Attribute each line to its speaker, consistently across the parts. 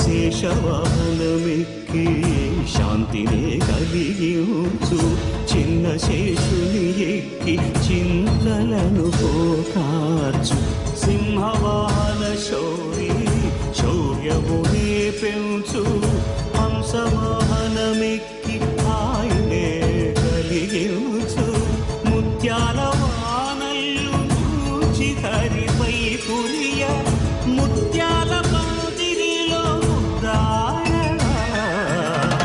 Speaker 1: శేషవాహనమెక్కి శాంతినే కలిగించు చిన్న శేషుని ఎక్కి చింతలను పోకార్చు సింహవాహన శౌరి శౌర్యమునే పెంచు హంసవాహనమెక్కి ఆయనే కలిగించు ముత్యాల వానల్లు చూచి హరిపై కురియ ముత్యాల పందిరిలో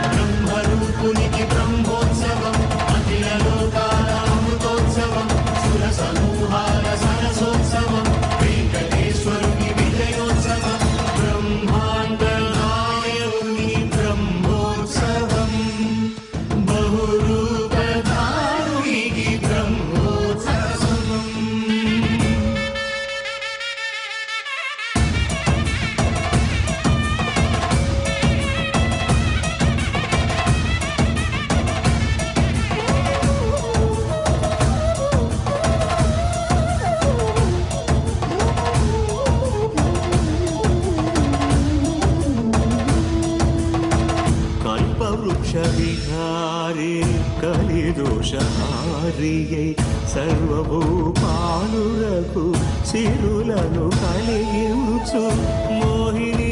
Speaker 1: బ్రహ్మరూపునికి బ్రహ్మోత్సవం అఖిల లోకాల అమృతోత్సవం సుర సమూహాల సరసోత్సవం వెంకటేశ్వరుని విజయోత్సవం బ్రహ్మాండ నాయకుని బ్రహ్మోత్సవం బహురూపధారునికి బ్రహ్మోత్సవం. కల్పవృక్ష విహారే కలిదోషహారియై సర్వభూపాలులకు సిరులను కలిగించు మోహిని